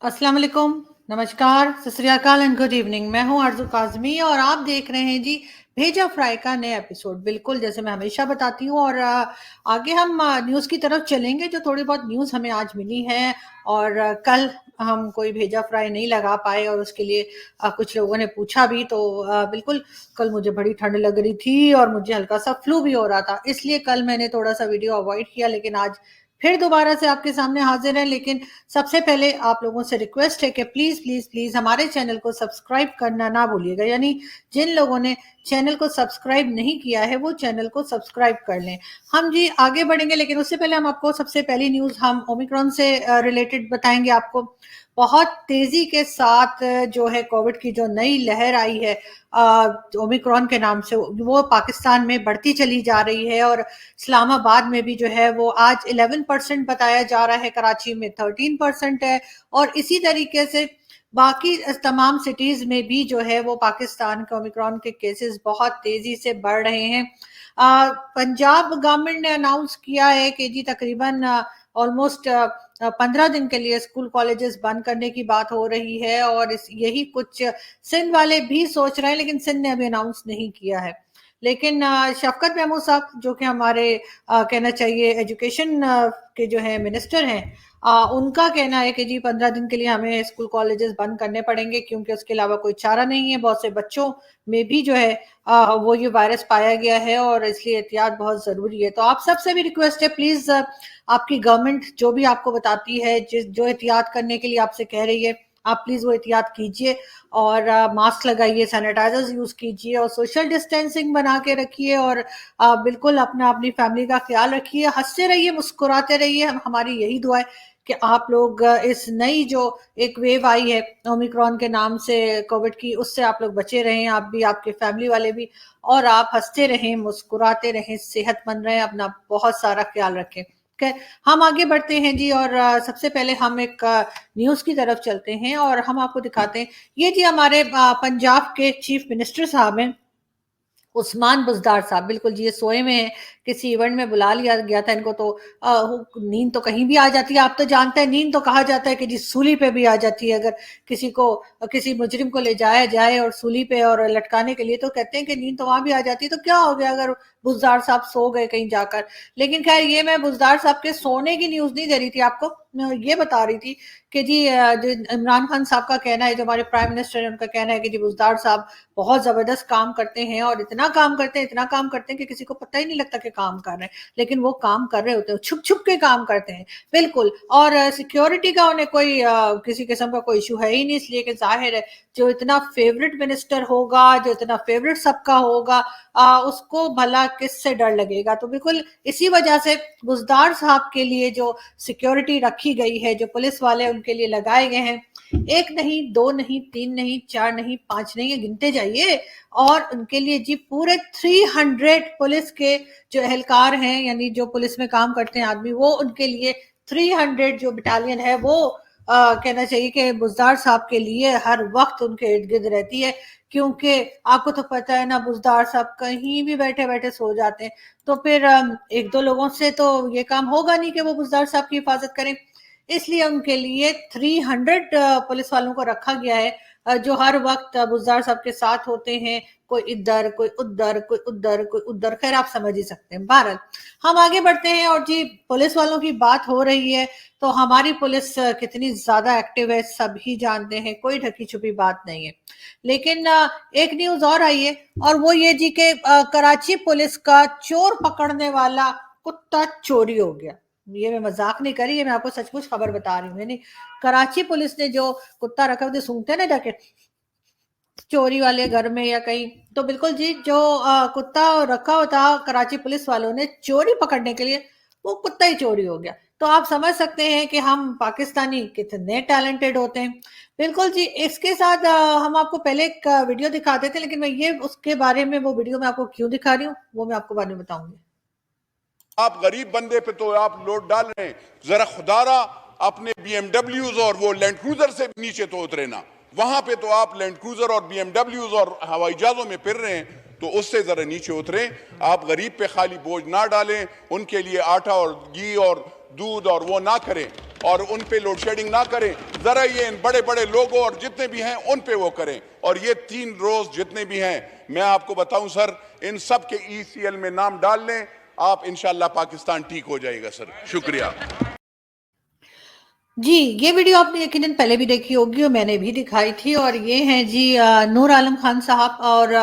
अस्सलाम वालेकुम, नमस्कार, सत श्री अकाल एंड गुड इवनिंग। मैं हूं आरज़ू काज़मी और आप देख रहे हैं जी भेजा फ्राई का नया एपिसोड। बिल्कुल जैसे मैं हमेशा बताती हूँ और आगे हम न्यूज़ की तरफ चलेंगे। जो थोड़ी बहुत न्यूज़ हमें आज मिली है और कल हम कोई भेजा फ्राई नहीं लगा पाए और उसके लिए कुछ लोगों ने पूछा भी तो बिल्कुल कल मुझे बड़ी ठंड लग रही थी और मुझे हल्का सा फ्लू भी हो रहा था, इसलिए कल मैंने थोड़ा सा वीडियो अवॉइड किया। लेकिन आज फिर दोबारा से आपके सामने हाजिर है। लेकिन सबसे पहले आप लोगों से रिक्वेस्ट है कि प्लीज़ प्लीज़ प्लीज़ हमारे चैनल को सब्सक्राइब करना ना भूलिएगा। यानी जिन लोगों ने चैनल को सब्सक्राइब नहीं किया है वो चैनल को सब्सक्राइब कर लें। हम जी आगे बढ़ेंगे, लेकिन उससे पहले हम आपको सबसे पहली न्यूज़ हम ओमिक्रॉन से रिलेटेड बताएंगे आपको। बहुत तेज़ी के साथ जो है कोविड की जो नई लहर आई है ओमिक्रॉन के नाम से, वो पाकिस्तान में बढ़ती चली जा रही है। और इस्लामाबाद में भी जो है वो आज 11% बताया जा रहा है, कराची में 13% है और इसी तरीके से बाकी तमाम सिटीज में भी जो है वो पाकिस्तान के ओमिक्रॉन के केसेस बहुत तेजी से बढ़ रहे हैं। पंजाब गवर्नमेंट ने अनाउंस किया है कि जी तकरीबन ऑलमोस्ट 15 दिन के लिए स्कूल कॉलेजेस बंद करने की बात हो रही है और यही कुछ सिंध वाले भी सोच रहे हैं, लेकिन सिंध ने अभी अनाउंस नहीं किया है। लेकिन शफकत महमूद साहब जो कि हमारे कहना चाहिए एजुकेशन के जो है मिनिस्टर हैं, उनका कहना है कि जी 15 दिन के लिए हमें स्कूल कॉलेजेस बंद करने पड़ेंगे क्योंकि उसके अलावा कोई चारा नहीं है। बहुत से बच्चों में भी जो है वो ये वायरस पाया गया है और इसलिए एहतियात बहुत ज़रूरी है। तो आप सबसे भी रिक्वेस्ट है, प्लीज़ आपकी गवर्नमेंट जो भी आपको बताती है, जो एहतियात करने के लिए आपसे कह रही है, आप प्लीज़ वो एहतियात कीजिए और मास्क लगाइए, सैनिटाइजर्स यूज़ कीजिए और सोशल डिस्टेंसिंग बना के रखिए और बिल्कुल अपनी फैमिली का ख्याल रखिए, हंसते रहिए, मुस्कुराते रहिए। हमारी यही दुआ है कि आप लोग इस नई जो एक वेव आई है ओमिक्रॉन के नाम से कोविड की, उससे आप लोग बचे रहें, आप भी, आपके फैमिली वाले भी, और आप हंसते रहें, मुस्कुराते रहें, सेहतमंद रहें, अपना बहुत सारा ख्याल रखें। हम आगे बढ़ते हैं जी और सबसे पहले हम एक न्यूज़ की तरफ चलते हैं और हम आपको दिखाते हैं। ये जी हमारे पंजाब के चीफ मिनिस्टर साहब हैं, उस्मान बुज़दार साहब। बिल्कुल जी, ये सोए में हैं, किसी इवेंट में बुला लिया गया था इनको तो नींद तो कहीं भी आ जाती है। आप तो जानते हैं नींद तो कहा जाता है कि जी सूली पे भी आ जाती है। अगर किसी को किसी मुजरिम को ले जाया जाए और सूली पे और लटकाने के लिए, तो कहते हैं कि नींद तो वहाँ भी आ जाती है। तो क्या हो गया अगर बुज़दार साहब सो गए कहीं जाकर। लेकिन खैर ये मैं बुज़दार साहब के सोने की न्यूज़ नहीं दे रही थी आपको, मैं ये बता रही थी कि जी जो इमरान खान साहब का कहना है, जो हमारे प्राइम मिनिस्टर है, उनका कहना है कि जी बुज़दार साहब बहुत ज़बरदस्त काम करते हैं और इतना काम करते हैं, इतना काम करते हैं कि किसी को पता ही नहीं लगता कि काम कर रहे हैं, लेकिन वो काम कर रहे होते हैं, छुप-छुप के काम करते हैं, बिल्कुल। और सिक्योरिटी का उन्हें कोई किसी किस्म का कोई इश्यू है ही नहीं, इसलिए कि ज़ाहिर है जो इतना फेवरेट मिनिस्टर होगा, जो इतना फेवरेट सबका होगा, उसको भला किससे डर लगेगा। तो बिल्कुल इसी वजह से बुज़दार साहब के लिए जो सिक्योरिटी रखी गई है, जो पुलिस वाले उनके लिए लगाए गए हैं, 1 नहीं, 2 नहीं, 3 नहीं, 4 नहीं, 5 नहीं, गिनते जाइए। और उनके लिए जी पूरे 300 पुलिस के जो एहलकार हैं, यानी जो पुलिस में काम करते हैं आदमी, वो उनके लिए 300 जो बटालियन है वो कहना चाहिए कि बुज़दार साहब के लिए हर वक्त उनके इर्द गिर्द रहती है। क्योंकि आपको तो पता है ना, बुज़दार साहब कहीं भी बैठे बैठे सो जाते हैं, तो फिर एक दो लोगों से तो ये काम होगा नहीं कि वो बुज़दार साहब की हिफाजत करें। इसलिए उनके लिए 300 पुलिस वालों को रखा गया है, जो हर वक्त बुज़दार साहब के साथ होते हैं। कोई इधर, कोई उधर, कोई उधर, कोई उधर, खैर आप समझ ही सकते हैं। बहरहाल हम आगे बढ़ते हैं और जी पुलिस वालों की बात हो रही है, तो हमारी पुलिस कितनी ज़्यादा एक्टिव है सभी जानते हैं, कोई ढकी छुपी बात नहीं है। लेकिन एक न्यूज़ और आई है और वो ये जी कि कराची पुलिस का चोर पकड़ने वाला कुत्ता चोरी हो गया। ये मैं मजाक नहीं कर रही, ये मैं आपको सचमुच खबर बता रही हूँ। यानी कराची पुलिस ने जो कुत्ता रखा हुआ, सूंघते ना जाके चोरी वाले घर में या कहीं, तो बिल्कुल जी जो कुत्ता रखा हुआ था कराची पुलिस वालों ने चोरी पकड़ने के लिए, वो कुत्ता ही चोरी हो गया। तो आप समझ सकते हैं कि हम पाकिस्तानी कितने टैलेंटेड होते हैं। बिल्कुल जी, इसके साथ हम आपको पहले एक वीडियो दिखाते थे, लेकिन मैं ये उसके बारे में, वो वीडियो मैं आपको क्यों दिखा रही हूँ वो मैं आपको बाद में बताऊंगी। आप गरीब बंदे पे तो आप लोड डाल रहे हैं, जरा खुदारा अपने बीएमडब्ल्यूज और वो लैंड क्रूजर से नीचे तो उतरे ना। वहां पे तो आप लैंड क्रूजर और बीएमडब्ल्यूज और हवाई जहाजों में फिर रहे हैं, तो उससे जरा नीचे उतरे। आप गरीब पे खाली बोझ ना डालें, उनके लिए आटा और घी और दूध और वो ना करें। اور ان پہ لوڈ شیڈنگ نہ کریں. ذرا یہ ان بڑے بڑے لوگوں اور جتنے بھی ہیں ان پہ وہ کریں. اور یہ 3 روز جتنے بھی ہیں میں آپ کو بتاؤں سر, ان سب کے ECL میں نام ڈال لیں, آپ انشاءاللہ پاکستان ٹھیک ہو جائے گا سر. شکریہ. جی یہ ویڈیو آپ نے یقیناً پہلے بھی دیکھی ہوگی اور میں نے بھی دکھائی تھی, اور یہ ہیں جی نور عالم خان صاحب, اور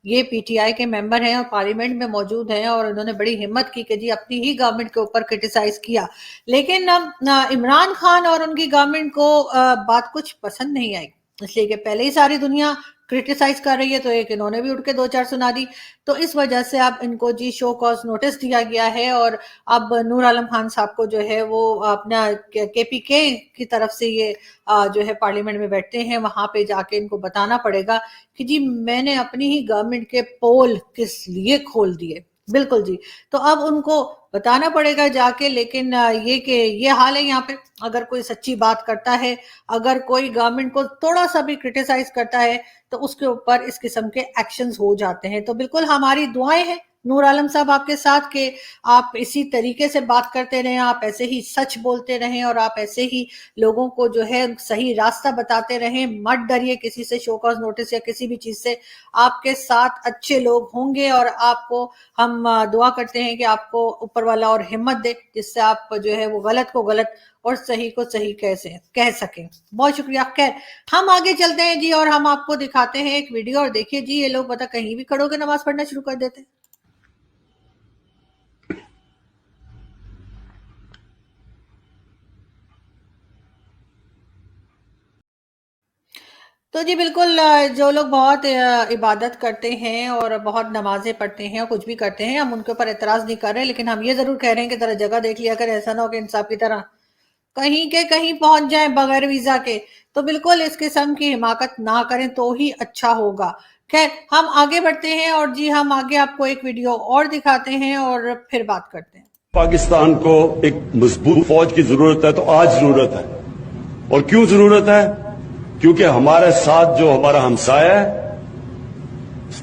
یہ پی ٹی آئی کے ممبر ہیں اور پارلیمنٹ میں موجود ہیں, اور انہوں نے بڑی ہمت کی کہ جی اپنی ہی گورنمنٹ کے اوپر کرٹیسائز کیا. لیکن عمران خان اور ان کی گورنمنٹ کو بات کچھ پسند نہیں آئی, اس لیے کہ پہلے ہی ساری دنیا کرٹیسائز کر رہی ہے تو ایک انہوں نے بھی اٹھ کے 2-4 سنا دی, تو اس وجہ سے اب ان کو جی شو کاز نوٹس دیا گیا ہے. اور اب نور عالم خان صاحب کو جو ہے وہ اپنا کے پی کے کی طرف سے یہ جو ہے پارلیمنٹ میں بیٹھتے ہیں, وہاں پہ جا کے ان کو بتانا پڑے گا کہ جی میں نے اپنی ہی گورنمنٹ کے پول کس لیے کھول دیے. بالکل جی, تو اب ان کو بتانا پڑے گا جا کے. لیکن یہ کہ یہ حال ہے یہاں پہ, اگر کوئی سچی بات کرتا ہے, اگر کوئی گورنمنٹ کو تھوڑا سا بھی کرٹیسائز کرتا ہے تو اس کے اوپر اس قسم کے ایکشنز ہو جاتے ہیں. تو بالکل ہماری دعائیں ہیں نور عالم صاحب آپ کے ساتھ کہ آپ اسی طریقے سے بات کرتے رہیں, آپ ایسے ہی سچ بولتے رہیں, اور آپ ایسے ہی لوگوں کو جو ہے صحیح راستہ بتاتے رہیں. مت ڈریے کسی سے شو کاز نوٹس یا کسی بھی چیز سے, آپ کے ساتھ اچھے لوگ ہوں گے, اور آپ کو ہم دعا کرتے ہیں کہ آپ کو اوپر والا اور ہمت دے جس سے آپ جو ہے وہ غلط کو غلط اور صحیح کو صحیح کہہ سکیں. بہت شکریہ. خیر ہم آگے چلتے ہیں جی, اور ہم آپ کو دکھاتے ہیں ایک ویڈیو, اور دیکھیے جی یہ لوگ پتہ کہیں بھی کھڑے ہو کے نماز پڑھنا شروع کر دیتے ہیں. تو جی بالکل جو لوگ بہت عبادت کرتے ہیں اور بہت نمازیں پڑھتے ہیں اور کچھ بھی کرتے ہیں, ہم ان کے اوپر اعتراض نہیں کر رہے, لیکن ہم یہ ضرور کہہ رہے ہیں کہ ذرا جگہ دیکھ لیا کر, ایسا نہ ہو کہ انصاف کی طرح کہیں کے کہیں پہنچ جائیں بغیر ویزا کے. تو بالکل اس قسم کی حماقت نہ کریں تو ہی اچھا ہوگا. خیر ہم آگے بڑھتے ہیں, اور جی ہم آگے آپ کو ایک ویڈیو اور دکھاتے ہیں اور پھر بات کرتے ہیں. پاکستان کو ایک مضبوط فوج کی ضرورت ہے, تو آج ضرورت ہے. اور کیوں ضرورت ہے؟ کیونکہ ہمارے ساتھ جو ہمارا ہمسایہ ہے,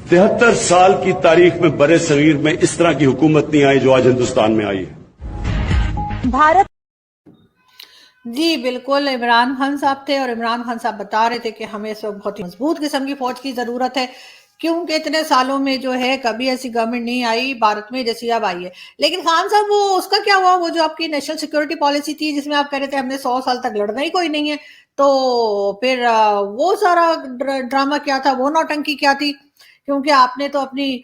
73 سال کی تاریخ میں برے صغیر میں اس طرح کی حکومت نہیں آئی جو آج ہندوستان میں آئی ہے. بھارت جی بالکل عمران خان صاحب تھے, اور عمران خان صاحب بتا رہے تھے کہ ہمیں اس وقت بہت ہی مضبوط قسم کی فوج کی ضرورت ہے, کیونکہ اتنے سالوں میں جو ہے کبھی ایسی گورنمنٹ نہیں آئی بھارت میں جیسی اب آئی ہے. لیکن خان صاحب وہ اس کا کیا ہوا, وہ جو آپ کی نیشنل سیکورٹی پالیسی تھی جس میں آپ کہہ رہے تھے ہم نے 100 سال تک لڑنا ہی کوئی نہیں ہے, تو پھر وہ سارا ڈرامہ کیا تھا, وہ نوٹنکی کیا تھی؟ کیونکہ آپ نے تو اپنی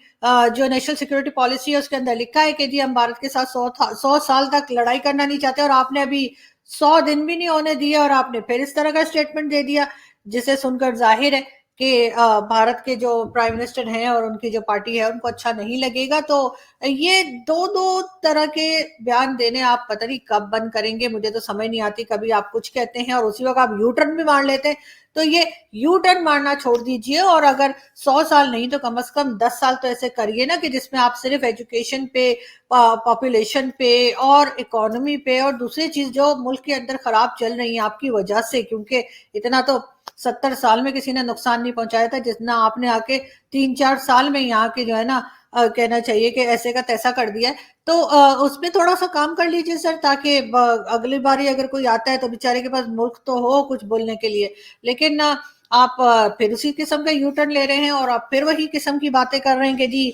جو نیشنل سیکورٹی پالیسی ہے اس کے اندر لکھا ہے کہ جی ہم بھارت کے ساتھ 100 سال تک لڑائی کرنا نہیں چاہتے, اور آپ نے ابھی 100 دن بھی نہیں ہونے دیا اور آپ نے پھر اس طرح کا سٹیٹمنٹ دے دیا, جسے سن کر ظاہر ہے کہ بھارت کے جو پرائم منسٹر ہیں اور ان کی جو پارٹی ہے ان کو اچھا نہیں لگے گا. تو یہ دو طرح کے بیان دینے آپ پتہ نہیں کب بند کریں گے, مجھے تو سمجھ نہیں آتی. کبھی آپ کچھ کہتے ہیں اور اسی وقت آپ یو ٹرن بھی مار لیتے ہیں, تو یہ یو ٹرن مارنا چھوڑ دیجئے, اور اگر 100 سال نہیں تو کم از کم 10 سال تو ایسے کریے نا کہ جس میں آپ صرف ایجوکیشن پہ, پاپولیشن پہ اور اکانومی پہ اور دوسری چیز جو ملک کے اندر خراب چل رہی ہیں آپ کی وجہ سے, کیونکہ اتنا تو 70 سال میں کسی نے نقصان نہیں پہنچایا تھا جتنا آپ نے آ کے 3-4 سال میں یہاں کے جو ہے نا کہنا چاہیے کہ ایسے کا تیسا کر دیا ہے. تو اس میں تھوڑا سا کام کر لیجئے سر, تاکہ اگلی باری اگر کوئی آتا ہے تو بیچارے کے پاس ملک تو ہو کچھ بولنے کے لیے. لیکن آپ پھر اسی قسم کا یو ٹرن لے رہے ہیں اور آپ پھر وہی قسم کی باتیں کر رہے ہیں کہ جی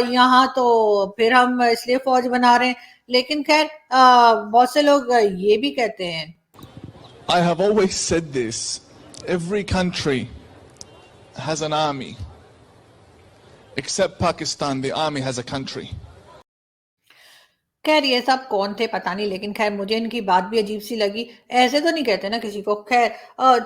یہاں تو پھر ہم اس لیے فوج بنا رہے ہیں. لیکن خیر بہت سے لوگ یہ بھی کہتے ہیں, I have always said this, every country has an army, except Pakistan, the army has a country. خیر یہ سب کون تھے پتہ نہیں, لیکن خیر مجھے ان کی بات بھی عجیب سی لگی. ایسے تو نہیں کہتے نا کسی کو. خیر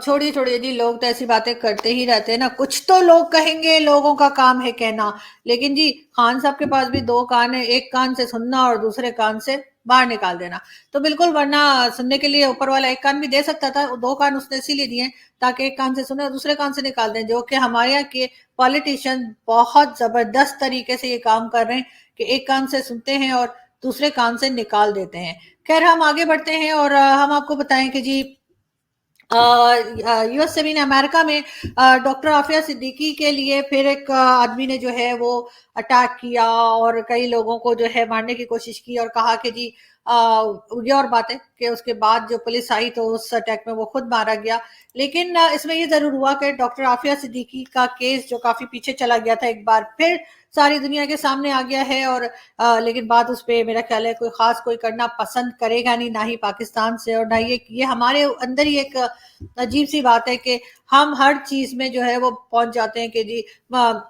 چھوڑیے جی, لوگ تو ایسی باتیں کرتے ہی رہتے ہیں نا, کچھ تو لوگ کہیں گے, لوگوں کا کام ہے کہنا. لیکن جی خان صاحب کے پاس بھی 2 کان ہیں, ایک کان سے سننا اور دوسرے کان سے باہر نکال دینا. تو بالکل, ورنہ سننے کے لیے اوپر والا ایک کان بھی دے سکتا تھا, 2 کان اس نے اسی لیے دیے تاکہ ایک کان سے سنے اور دوسرے کان سے نکال دیں, جو کہ ہمارے یہاں کے پالیٹیشین بہت زبردست طریقے سے یہ کام کر رہے ہیں کہ ایک کان سے سنتے ہیں اور دوسرے کان سے نکال دیتے ہیں. خیر ہم آگے بڑھتے ہیں اور ہم آپ کو بتائیں کہ جی یو ایس زمین امریکہ میں ڈاکٹر عافیہ صدیقی کے لیے پھر ایک آدمی نے جو ہے وہ اٹیک کیا اور کئی لوگوں کو جو ہے مارنے کی کوشش کی اور کہا کہ جی ये और बात है कि उसके बाद जो पुलिस आई तो उस अटैक में वो खुद मारा गया। लेकिन इसमें ये जरूर हुआ कि डॉक्टर आफिया सिद्दीकी का केस जो काफी पीछे चला गया था, एक बार फिर सारी दुनिया के सामने आ गया है। और लेकिन बात उस पे मेरा ख्याल है कोई खास कोई करना पसंद करेगा नहीं, ना ही पाकिस्तान से और ना ये हमारे अंदर ही एक अजीब सी बात है कि हम हर चीज में जो है वो पहुंच जाते हैं कि जी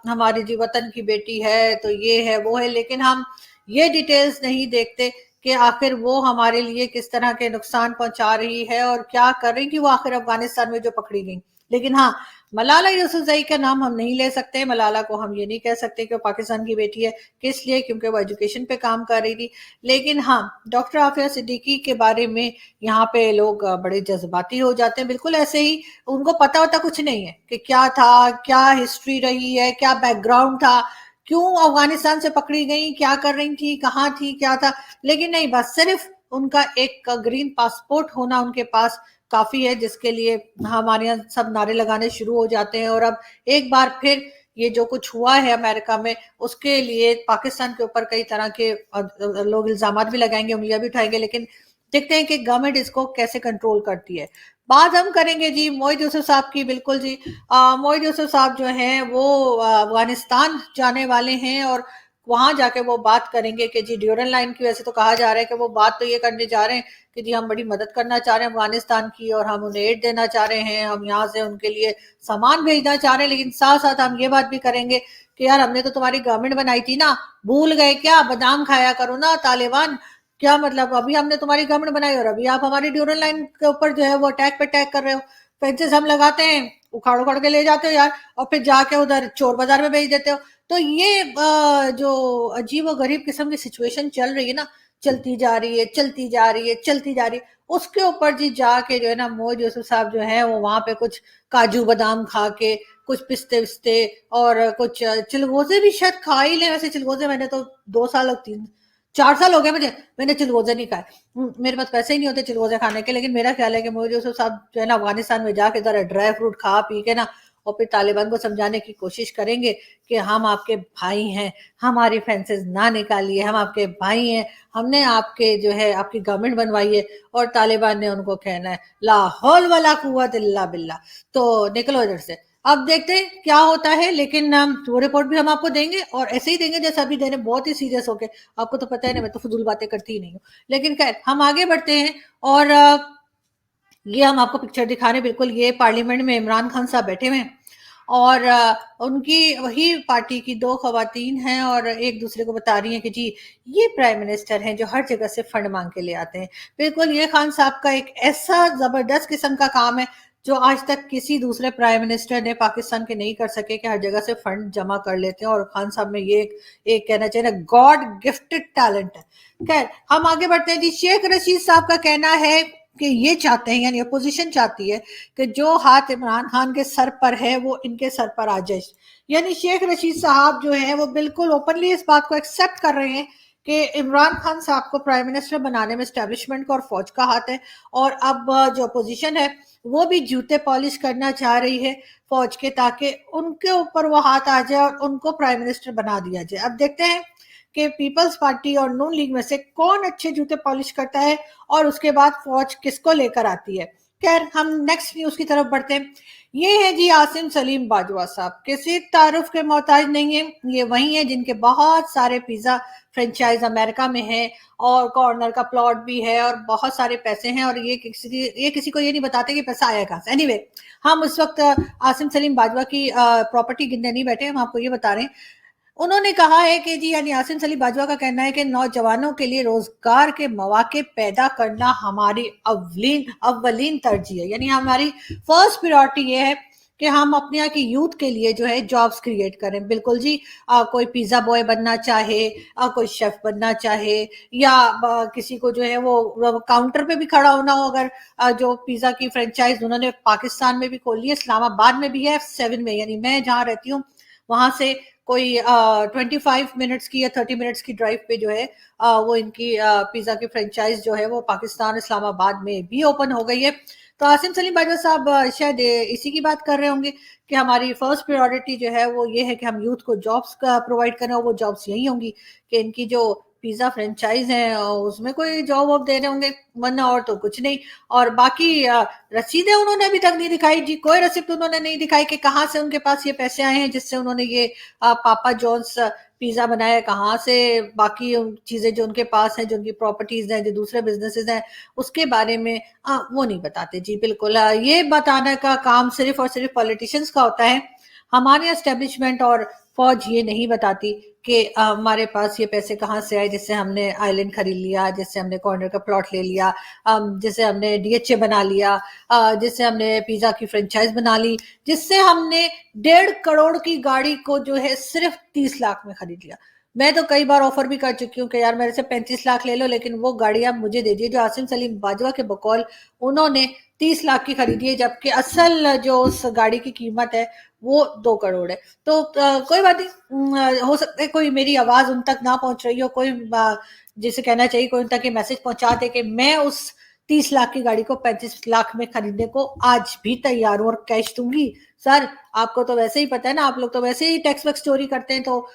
हमारी जी वतन की बेटी है तो ये है वो है, लेकिन हम ये डिटेल्स नहीं देखते कि आखिर वो हमारे लिए किस तरह के नुकसान पहुंचा रही है और क्या कर रही थी वो आखिर अफगानिस्तान में जो पकड़ी गई। लेकिन हाँ, मलाला यूसुफजई का नाम हम नहीं ले सकते, मलाला को हम ये नहीं कह सकते कि वो पाकिस्तान की बेटी है। किस लिए? क्योंकि वो एजुकेशन पे काम कर रही थी। लेकिन हाँ, डॉक्टर आफिया सिद्दीकी के बारे में यहाँ पे लोग बड़े जज्बाती हो जाते हैं, बिल्कुल ऐसे ही उनको पता होता कुछ नहीं है कि क्या था, क्या हिस्ट्री रही है, क्या बैकग्राउंड था, क्यों अफगानिस्तान से पकड़ी गई, क्या कर रही थी, कहाँ थी, क्या था। लेकिन नहीं, बस सिर्फ उनका एक ग्रीन पासपोर्ट होना उनके पास काफी है, जिसके लिए हमारे यहाँ सब नारे लगाने शुरू हो जाते हैं। और अब एक बार फिर ये जो कुछ हुआ है अमेरिका में, उसके लिए पाकिस्तान के ऊपर कई तरह के लोग इल्जामात भी लगाएंगे, उंगलियां भी उठाएंगे, लेकिन देखते हैं कि गवर्नमेंट इसको कैसे कंट्रोल करती है। बात हम करेंगे जी मोहित यूसुफ साहब की। बिल्कुल जी, मोहित यूसुफ साहब जो हैं वो अफगानिस्तान जाने वाले हैं और वहां जाके वो बात करेंगे कि जी ड्यूरन लाइन की, वैसे तो कहा जा रहा है कि वो बात तो ये करने जा रहे हैं कि जी हम बड़ी मदद करना चाह रहे हैं अफगानिस्तान की और हम उन्हें एड देना चाह रहे हैं, हम यहाँ से उनके लिए सामान भेजना चाह रहे हैं, लेकिन साथ साथ हम ये बात भी करेंगे कि यार हमने तो तुम्हारी गवर्नमेंट बनाई थी ना, भूल गए क्या? बादाम खाया करो ना तालिबान। क्या मतलब, अभी हमने तुम्हारी गवर्नमेंट बनाई और अभी आप हमारी ड्यूरल लाइन के ऊपर जो है वो अटैक पे अटैक कर रहे हो। फेंसेस हम लगाते हैं, उखाड़ उखाड़ के ले जाते हो यार, और फिर जाके उधर चोर बाजार में बेच देते हो। तो ये जो अजीब और गरीब किस्म की सिचुएशन चल रही है ना, चलती जा रही है, चलती जा रही है, चलती जा रही है, उसके ऊपर जी जाके जो है ना मोहम्मद यूसुफ साहब जो है वो वहां पे कुछ काजू बादाम खा के, कुछ पिस्ते विस्ते और कुछ चिलगोजे भी शायद खा ही ले। वैसे चिलगोजे मैंने तो 2 साल और 4 साल हो गए मुझे, मैंने चिलगोजे नहीं खाए। मेरे पास पैसे ही नहीं होते चिलगोजे खाने के, लेकिन मेरा ख्याल है कि मोदी यूसुफ साहब जो है ना अफगानिस्तान में जाके जरा ड्राई फ्रूट खा पी के ना और फिर तालिबान को समझाने की कोशिश करेंगे कि हम आपके भाई हैं, हमारी फेंसेस ना निकालिए, हम आपके भाई हैं, हमने आपके जो है आपकी गवर्नमेंट बनवाई है। और तालिबान ने उनको कहना है ला हौल वला कुव्वत इल्ला बिल्ला, तो निकलो इधर से। अब देखते हैं क्या होता है, लेकिन वो रिपोर्ट भी हम आपको देंगे और ऐसे ही देंगे जैसे अभी देने, बहुत ही सीरियस होके। आपको तो पता है ना, मैं तो फजूल बातें करती ही नहीं हूँ। लेकिन खैर हम आगे बढ़ते हैं और ये हम आपको पिक्चर दिखा रहे हैं। बिल्कुल ये पार्लियामेंट में इमरान खान साहब बैठे हुए हैं और उनकी वही पार्टी की 2 खवातीन हैं और एक दूसरे को बता रही हैं कि जी ये प्राइम मिनिस्टर हैं जो हर जगह से फंड मांग के ले आते हैं। बिल्कुल ये खान साहब का एक ऐसा जबरदस्त किस्म का काम है जो आज तक किसी दूसरे प्राइम मिनिस्टर ने पाकिस्तान के नहीं कर सके, कि हर जगह से फंड जमा कर लेते हैं। और खान साहब में ये एक कहना चाहिए ना, गॉड गिफ्टेड टैलेंट है। खैर हम आगे बढ़ते हैं जी। शेख रशीद साहब का कहना है कि ये चाहते हैं, यानी अपोजिशन चाहती है कि जो हाथ इमरान खान के सर पर है वो इनके सर पर आ जाए। यानी शेख रशीद साहब जो है वो बिल्कुल ओपनली इस बात को एक्सेप्ट कर रहे हैं कि इमरान खान साहब को प्राइम मिनिस्टर बनाने में एस्टेब्लिशमेंट का और फौज का हाथ है। और अब जो अपोजिशन है वो भी जूते पॉलिश करना चाह रही है फौज के, ताकि उनके ऊपर वो हाथ आ जाए और उनको प्राइम मिनिस्टर बना दिया जाए। अब देखते हैं कि पीपल्स पार्टी और नून लीग में से कौन अच्छे जूते पॉलिश करता है और उसके बाद फौज किसको लेकर आती है। खैर हम नेक्स्ट न्यूज की तरफ बढ़ते हैं। ये है जी आसिम सलीम बाजवा साहब, किसी तारुफ के मोहताज नहीं है। ये वही है जिनके बहुत सारे पिज्जा फ्रेंचाइज अमेरिका में है और कॉर्नर का प्लॉट भी है और बहुत सारे पैसे हैं, और ये किसी को ये नहीं बताते कि पैसा आया कहाँ से। एनीवे, हम उस वक्त आसिम सलीम बाजवा की प्रॉपर्टी गिनने नहीं बैठे, हम आपको ये बता रहे हैं। उन्होंने कहा है कि जी, यानी आसिम सलीम बाजवा का कहना है कि नौजवानों के लिए रोजगार के मौके पैदा करना हमारी अव्वलीन तरजीह है। यानी हमारी फर्स्ट प्रायोरिटी ये है कि हम अपने यहाँ की यूथ के लिए जो है जॉब्स क्रिएट करें। बिल्कुल जी, कोई पिज्जा बॉय बनना चाहे, कोई शेफ बनना चाहे, या किसी को जो है वो काउंटर पे भी खड़ा होना हो, अगर जो पिज्जा की फ्रेंचाइज उन्होंने पाकिस्तान में भी खोली है, इस्लामाबाद में भी है, F7 में, यानी मैं जहाँ रहती हूँ वहां से कोई 25 मिनट्स की या 30 मिनट्स की ड्राइव पे जो है वो इनकी पिज्जा की फ्रेंचाइज जो है वो पाकिस्तान इस्लामाबाद में भी ओपन हो गई है। तो आसिम सलीम बाजवा साहब शायद इसी की बात कर रहे होंगे कि हमारी फर्स्ट प्रायोरिटी जो है वो ये है कि हम यूथ को जॉब्स का प्रोवाइड करें, और वो जॉब्स यही होंगी कि इनकी जो पिज्जा फ्रेंचाइज है और उसमें कोई जॉब वॉब दे रहे होंगे, वरना और तो कुछ नहीं। और बाकी रसीदें उन्होंने अभी तक नहीं दिखाई जी, कोई रसीद उन्होंने नहीं दिखाई कि कहाँ से उनके पास ये पैसे आए हैं जिससे उन्होंने ये पापा जॉन्स पिज्जा बनाया, कहाँ से बाकी चीजें जो उनके पास हैं, जो उनकी प्रॉपर्टीज हैं, जो दूसरे बिजनेसेस हैं, उसके बारे में वो नहीं बताते जी। बिल्कुल ये बताने का काम सिर्फ और सिर्फ पॉलिटिशियंस का होता है। हमारे एस्टेब्लिशमेंट और फौज ये नहीं बताती कि हमारे पास ये पैसे कहाँ से आए, जिससे हमने आइलैंड खरीद लिया, जिससे हमने कॉर्नर का प्लॉट ले लिया, जिससे हमने डीएचए बना लिया, जिससे हमने पिज्जा की फ्रेंचाइज बना ली, जिससे हमने 1.5 करोड़ की गाड़ी को जो है सिर्फ 30 लाख में खरीद लिया। मैं तो कई बार ऑफर भी कर चुकी हूँ कि यार मेरे से 35 लाख ले लो, लेकिन वो गाड़ी आप मुझे दे दिए। जो आसिम सलीम बाजवा के बकौल उन्होंने 30 लाख की खरीदी है, जबकि असल जो उस गाड़ी की कीमत है वो 2 करोड़ है। तो कोई बात नहीं, हो सकता है कोई मेरी आवाज उन तक ना पहुंच रही हो, कोई जिसे कहना चाहिए कोई उन तक ये मैसेज पहुंचा दे कि मैं उस 30 लाख की गाड़ी को 35 लाख में खरीदने को आज भी तैयार हूँ और कैश दूंगी। सर आपको तो वैसे ही पता है ना, आप लोग तो वैसे ही टैक्स वैक्स चोरी करते हैं, तो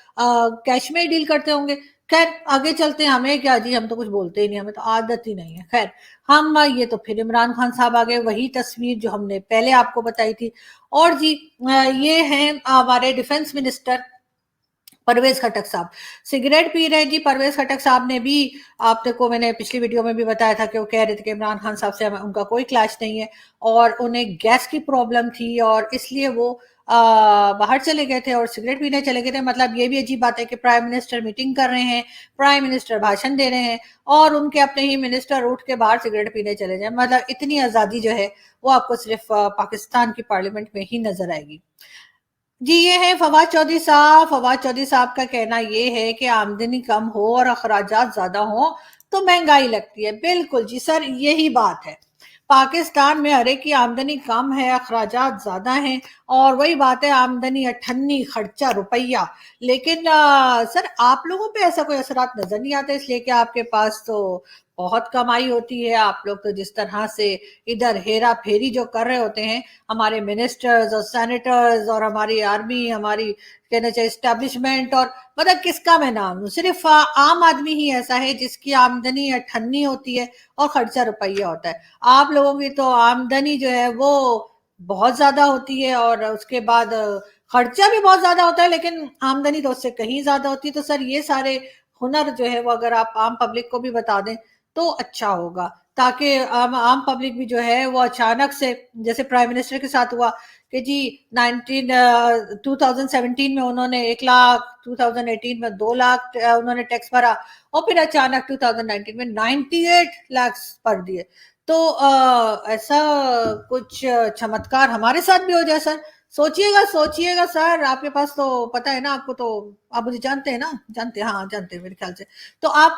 कैश में ही डील करते होंगे। खैर आगे चलते हैं, हमें क्या जी, हम तो कुछ बोलते ही नहीं, हमें तो आदत ही नहीं है। खैर हम ये तो फिर इमरान खान साहब आ गए, वही तस्वीर जो हमने पहले आपको बताई थी। और जी ये हैं हमारे डिफेंस मिनिस्टर परवेज खटक साहब, सिगरेट पी रहे जी। परवेज खटक साहब ने भी, आप देखो मैंने पिछली वीडियो में भी बताया था कि वो कह रहे थे कि इमरान खान साहब से उनका कोई क्लैश नहीं है और उन्हें गैस की प्रॉब्लम थी और इसलिए वो बाहर चले गए थे और सिगरेट पीने चले गए थे। मतलब ये भी अजीब बात है कि प्राइम मिनिस्टर मीटिंग कर रहे हैं, प्राइम मिनिस्टर भाषण दे रहे हैं और उनके अपने ही मिनिस्टर उठ के बाहर सिगरेट पीने चले जाए। मतलब इतनी आजादी जो है वो आपको सिर्फ पाकिस्तान की पार्लियामेंट में ही नजर आएगी जी। ये है फवाद चौधरी साहब। फवाद चौधरी साहब का कहना ये है कि आमदनी कम हो और अखराजात ज्यादा हो तो महंगाई लगती है। बिल्कुल जी सर, यही बात है। पाकिस्तान में हर एक की आमदनी कम है, अखराजात ज्यादा हैं, और वही बात है आमदनी 98 खर्चा रुपया। लेकिन सर आप लोगों पे ऐसा कोई असरात नजर नहीं आता, इसलिए कि आपके पास तो बहुत कमाई होती है। आप लोग तो जिस तरह से इधर हेरा फेरी जो कर रहे होते हैं, हमारे मिनिस्टर्स और सेनेटर्स और हमारी आर्मी, हमारी कहना चाहिए स्टैब्लिशमेंट, और मतलब किसका मैं नाम लूं, सिर्फ आम आदमी ही ऐसा है जिसकी आमदनी 98 होती है और खर्चा रुपया होता है। आप लोगों की तो आमदनी जो है वो बहुत ज्यादा होती है और उसके बाद खर्चा भी बहुत ज्यादा होता है, लेकिन आमदनी तो उससे कहीं ज्यादा होती है। तो सर ये सारे हुनर जो है वो अगर आप आम पब्लिक को भी बता दें तो अच्छा होगा, ताकि आम पब्लिक भी जो है वो अचानक से, जैसे प्राइम मिनिस्टर के साथ हुआ कि जी 2017 में उन्होंने 1 लाख, 2018 में 2 लाख उन्होंने टैक्स भरा और फिर अचानक 2019 में 98 लाख भर दिए। तो ऐसा कुछ चमत्कार हमारे साथ भी हो जाए सर। सोचिएगा सोचिएगा सर, आपके पास तो पता है ना, आपको तो, आप मुझे जानते हैं ना, जानते हैं, हाँ जानते हैं मेरे ख्याल से। तो आप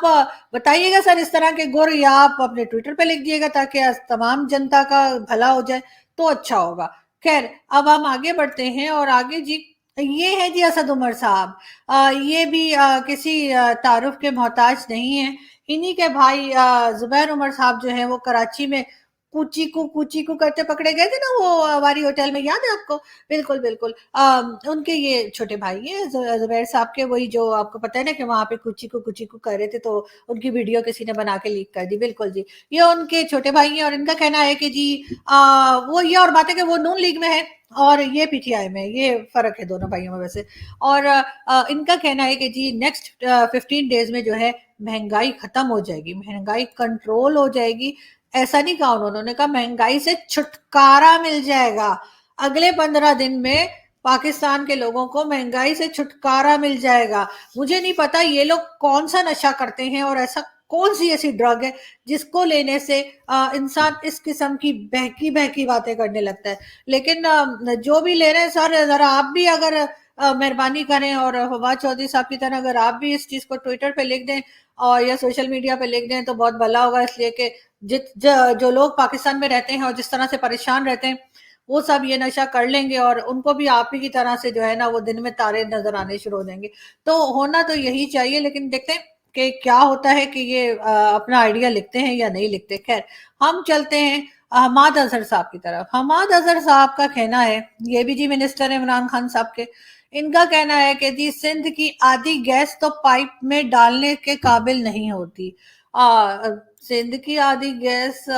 बताइएगा सर इस तरह के गुर, या आप अपने ट्विटर पे लिख दिएगा ताकि तमाम जनता का भला हो जाए तो अच्छा होगा। खैर अब हम आगे बढ़ते हैं और आगे जी ये है जी असद उमर साहब। ये भी किसी तारुफ के मोहताज नहीं है। इन्हीं के भाई जुबैर उमर साहब जो है वो कराची में कुची को करते पकड़े गए थे ना, वो हमारी होटल में, याद है आपको? बिल्कुल बिल्कुल। उनके ये छोटे भाई हैं जुबैर साहब के, वही जो आपको पता है ना कि वहां पे कुची को कर रहे थे, तो उनकी वीडियो किसी ने बना के लीक कर दी। बिल्कुल जी, ये उनके छोटे भाई हैं और इनका कहना है कि जी वो ये और बात है कि वो नून लीग में है और ये पीटीआई में, ये फर्क है दोनों भाइयों में वैसे। और इनका कहना है कि जी नेक्स्ट 15 डेज में जो है महंगाई खत्म हो जाएगी, महंगाई कंट्रोल हो जाएगी। ऐसा नहीं कहा उन्होंने कहा महंगाई से छुटकारा मिल जाएगा। अगले 15 दिन में पाकिस्तान के लोगों को महंगाई से छुटकारा मिल जाएगा। मुझे नहीं पता ये लोग कौन सा नशा करते हैं और ऐसा कौन सी ऐसी ड्रग है जिसको लेने से इंसान इस किस्म की बहकी बहकी बातें करने लगता है। लेकिन जो भी ले रहे हैं सर, जरा आप भी अगर मेहरबानी करें और फवाद चौधरी साहब की तरह अगर आप भी इस चीज को ट्विटर पे लिख दें और या सोशल मीडिया पे लिख दें तो बहुत भला होगा। इसलिए कि जो लोग पाकिस्तान में रहते हैं और जिस तरह से परेशान रहते हैं वो सब ये नशा कर लेंगे और उनको भी आप ही की तरह से जो है ना वो दिन में तारे नजर आने शुरू हो जाएंगे। तो होना तो यही चाहिए, लेकिन देखते हैं कि क्या होता है कि ये अपना आइडिया लिखते हैं या नहीं लिखते। खैर हम चलते हैं हमाद अजहर साहब की तरफ। हमाद अजहर साहब का कहना है, ये भी जी मिनिस्टर है इमरान खान साहब के, ان کا کہنا ہے کہ جی سندھ کی آدھی گیس تو پائپ میں ڈالنے کے قابل نہیں ہوتی. سندھ کی آدھی گیس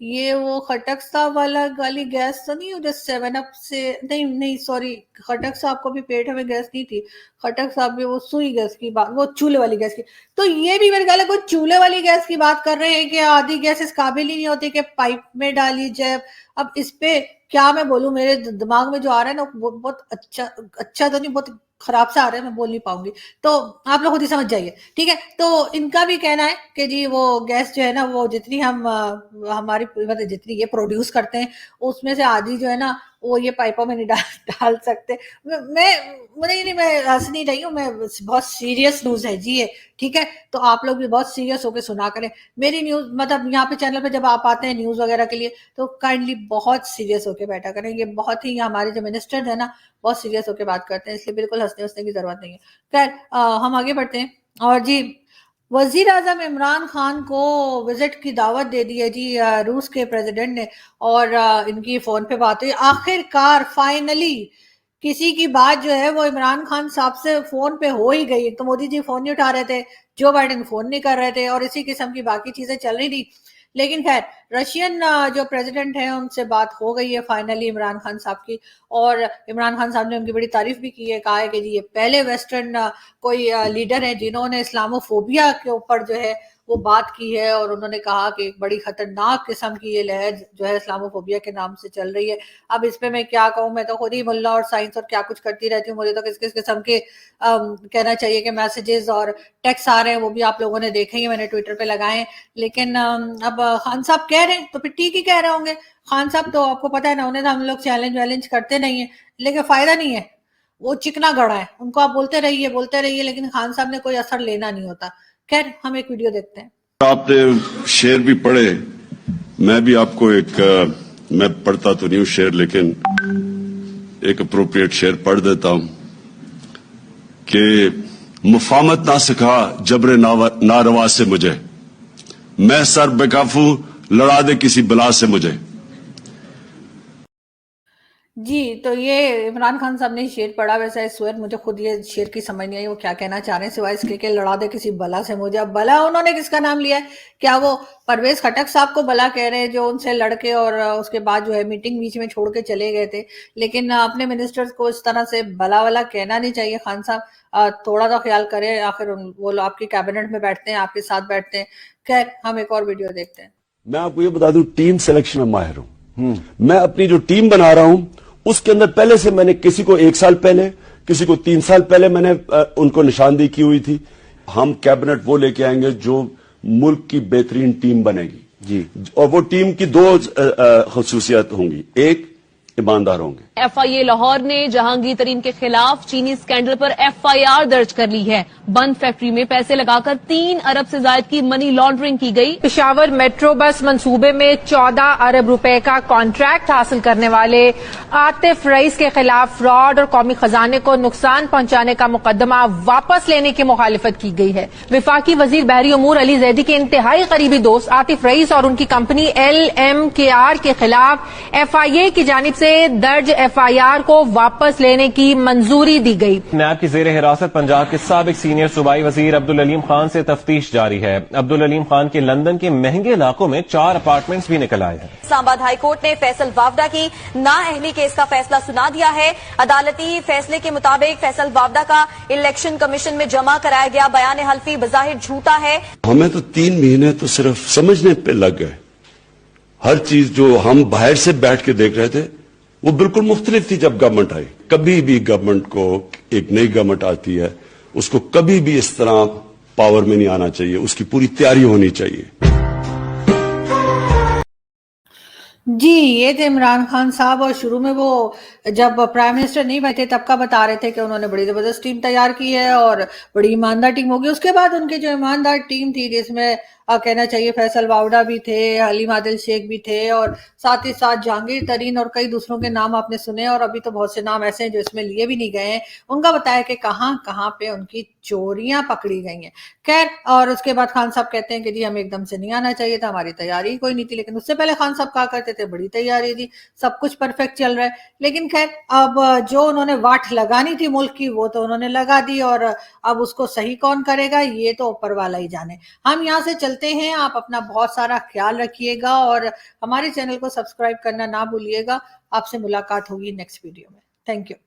یہ وہ خٹک صاحب والی گیس تو نہیں جو 7 اپ سے نہیں سوری خٹک صاحب کو بھی پیٹ میں گیس نہیں تھی, خٹک صاحب بھی وہ سوئی گیس کی بات, وہ چولہے والی گیس کی. تو یہ بھی میرے خیال ہے کوئی چولہے والی گیس کی بات کر رہے ہیں کہ آدھی گیس اس قابل ہی نہیں ہوتی کہ پائپ میں ڈالی جائے. اب اس پہ کیا میں بولوں, میرے دماغ میں جو آ رہا ہے نا وہ بہت اچھا تو نہیں, بہت خراب سا آ رہا ہے, میں بول نہیں پاؤں گی, تو آپ لوگ خود ہی سمجھ جائیے, ٹھیک ہے. تو ان کا بھی کہنا ہے کہ جی وہ گیس جو ہے نا وہ جتنی ہماری مطلب جتنی یہ پروڈیوس کرتے ہیں اس میں سے آدھی جو ہے نا وہ یہ پائپوں میں نہیں ڈال سکتے. میں ہنس نہیں رہی ہوں, میں بہت سیریس نیوز ہے جی یہ, ٹھیک ہے. تو آپ لوگ بھی بہت سیریس ہو کے سنا کریں میری نیوز, مطلب یہاں پہ چینل پہ جب آپ آتے ہیں نیوز وغیرہ کے لیے تو کائنڈلی بہت سیریس ہو کے بیٹھا کریں. یہ بہت ہی ہمارے جو منسٹر ہیں نا بہت سیریس ہو کے بات کرتے ہیں, اس لیے بالکل ہنسنے کی ضرورت نہیں ہے. خیر ہم آگے بڑھتے ہیں. اور جی وزیر اعظم عمران خان کو وزٹ کی دعوت دے دی ہے جی روس کے پریزیڈنٹ نے, اور ان کی فون پہ بات ہوئی. آخر کار فائنلی کسی کی بات جو ہے وہ عمران خان صاحب سے فون پہ ہو ہی گئی. تو مودی جی فون نہیں اٹھا رہے تھے, جو بائیڈن فون نہیں کر رہے تھے, اور اسی قسم کی باقی چیزیں چل رہی تھی. لیکن خیر رشین جو پریزیڈنٹ ہیں ان سے بات ہو گئی ہے فائنلی عمران خان صاحب کی, اور عمران خان صاحب نے ان کی بڑی تعریف بھی کی ہے. کہا ہے کہ جی یہ پہلے ویسٹرن کوئی لیڈر ہیں جنہوں نے اسلاموفوبیا کے اوپر جو ہے وہ بات کی ہے, اور انہوں نے کہا کہ ایک بڑی خطرناک قسم کی یہ لہر جو ہے اسلاموفوبیا کے نام سے چل رہی ہے. اب اس پہ میں کیا کہوں, میں تو خود ہی ملا اور سائنس اور کیا کچھ کرتی رہتی ہوں, مجھے تو کس قسم کے کہنا چاہیے کہ میسیجز اور ٹیکس آ رہے ہیں, وہ بھی آپ لوگوں نے دیکھے ہی, میں نے ٹویٹر پہ لگائے ہیں. لیکن اب خان صاحب کہہ رہے ہیں تو پھر ٹھیک ہی کہہ رہے ہوں گے. خان صاحب تو آپ کو پتا ہے نا, انہیں تو ہم لوگ چیلنج کرتے نہیں ہیں, لیکن فائدہ نہیں ہے, وہ چکنا گڑا ہے, ان کو آپ بولتے رہیے لیکن خان صاحب نے کوئی اثر لینا نہیں ہوتا. خیر ہم ایک ویڈیو دیکھتے ہیں. آپ نے شعر بھی پڑھے, میں بھی آپ کو میں پڑھتا تو نہیں ہوں شعر, لیکن ایک اپروپریٹ شعر پڑھ دیتا ہوں کہ مفامت نہ سکھا جبر ناروا سے مجھے, میں سر بکافوں لڑا دے کسی بلا سے مجھے. جی تو یہ عمران خان صاحب نے شعر پڑھا. ویسا اس وقت مجھے خود یہ شعر کی سمجھ نہیں آئی وہ کیا کہنا چاہ رہے ہیں, سوائے اس کے کہ لڑا دے کسی بلا سے مجھے. اب بلا انہوں نے کس کا نام لیا ہے, کیا وہ پرویز خٹک صاحب کو بلا کہہ رہے ہیں جو ان سے لڑ کے اور اس کے بعد جو ہے میٹنگ بیچ میں چھوڑ کے چلے گئے تھے. لیکن اپنے منسٹرز کو اس طرح سے بلا والا کہنا نہیں چاہیے. خان صاحب تھوڑا سا خیال کریں, آخر وہ آپ کی کیبنٹ میں بیٹھتے ہیں, آپ کے ساتھ بیٹھتے ہیں. خیر ہم ایک اور ویڈیو دیکھتے ہیں. میں آپ کو یہ بتا دوں ٹیم سلیکشن میں ماہر ہوں. میں اپنی جو ٹیم بنا رہا ہوں اس کے اندر پہلے سے میں نے کسی کو 1 سال پہلے, کسی کو 3 سال پہلے میں نے ان کو نشاندہی کی ہوئی تھی. ہم کیبنٹ وہ لے کے آئیں گے جو ملک کی بہترین ٹیم بنے گی جی, اور وہ ٹیم کی 2 خصوصیات ہوں گی. ایک, ایماندار ہوں گے. ایف آئی اے لاہور نے جہانگیر ترین کے خلاف چینی اسکینڈل پر ایف آئی آر درج کر لی ہے. بند فیکٹری میں پیسے لگا کر 3 ارب سے زائد کی منی لانڈرنگ کی گئی. پشاور میٹرو بس منصوبے میں 14 ارب روپے کا کانٹریکٹ حاصل کرنے والے عاطف رئیس کے خلاف فراڈ اور قومی خزانے کو نقصان پہنچانے کا مقدمہ واپس لینے کی مخالفت کی گئی ہے. وفاقی وزیر بحری امور علی زیدی کے انتہائی قریبی دوست عاطف رئیس اور ان کی کمپنی LMKR کے خلاف ایف آئی اے کی جانب سے درج ایف آئی آر کو واپس لینے کی منظوری دی گئی. نیب کی زیر حراست پنجاب کے سابق سینئر صوبائی وزیر عبدالعلیم خان سے تفتیش جاری ہے. عبدالعلیم خان کے لندن کے مہنگے علاقوں میں 4 اپارٹمنٹس بھی نکل آئے ہیں. اسلام آباد ہائی کورٹ نے فیصل وافدہ کی نااہلی کیس کا فیصلہ سنا دیا ہے. عدالتی فیصلے کے مطابق فیصل وافدہ کا الیکشن کمیشن میں جمع کرایا گیا بیان حلفی بظاہر جھوٹا ہے. ہمیں تو 3 مہینے تو صرف سمجھنے پہ لگ گئے. ہر چیز جو ہم باہر سے بیٹھ کے دیکھ رہے تھے وہ بالکل مختلف تھی جب گورنمنٹ آئی. کبھی بھی گورنمنٹ کو, ایک نئی گورنمنٹ آتی ہے اس کو کبھی بھی اس طرح پاور میں نہیں آنا چاہیے, اس کی پوری تیاری ہونی چاہیے. جی یہ تھے عمران خان صاحب, اور شروع میں وہ جب پرائم منسٹر نہیں بیٹھے تب کا بتا رہے تھے کہ انہوں نے بڑی زبردست ٹیم تیار کی ہے اور بڑی ایماندار ٹیم ہوگی. اس کے بعد ان کی جو ایماندار ٹیم تھی جس میں कहना चाहिए फैसल वावड़ा भी थे, हलीम आदिल शेख भी थे, और साथ ही साथ जहांगीर तरीन और कई दूसरों के नाम आपने सुने, और अभी तो बहुत से नाम ऐसे हैं जो इसमें लिए भी नहीं गए हैं। उनका बताया कि कहाँ कहाँ पे उनकी चोरियां पकड़ी गई हैं। खैर, और उसके बाद खान साहब कहते हैं कि जी हमें एकदम से नहीं आना चाहिए था, हमारी तैयारी कोई नहीं थी। लेकिन उससे पहले खान साहब कहा करते थे बड़ी तैयारी थी, सब कुछ परफेक्ट चल रहा है। लेकिन खैर, अब जो उन्होंने वाट लगानी थी मुल्क की वो तो उन्होंने लगा दी, और अब उसको सही कौन करेगा ये तो ऊपर वाला ही जाने। हम यहाँ से चलते हैं, आप अपना बहुत सारा ख्याल रखिएगा और हमारे चैनल को सब्सक्राइब करना ना भूलिएगा। आपसे मुलाकात होगी नेक्स्ट वीडियो में। Thank you.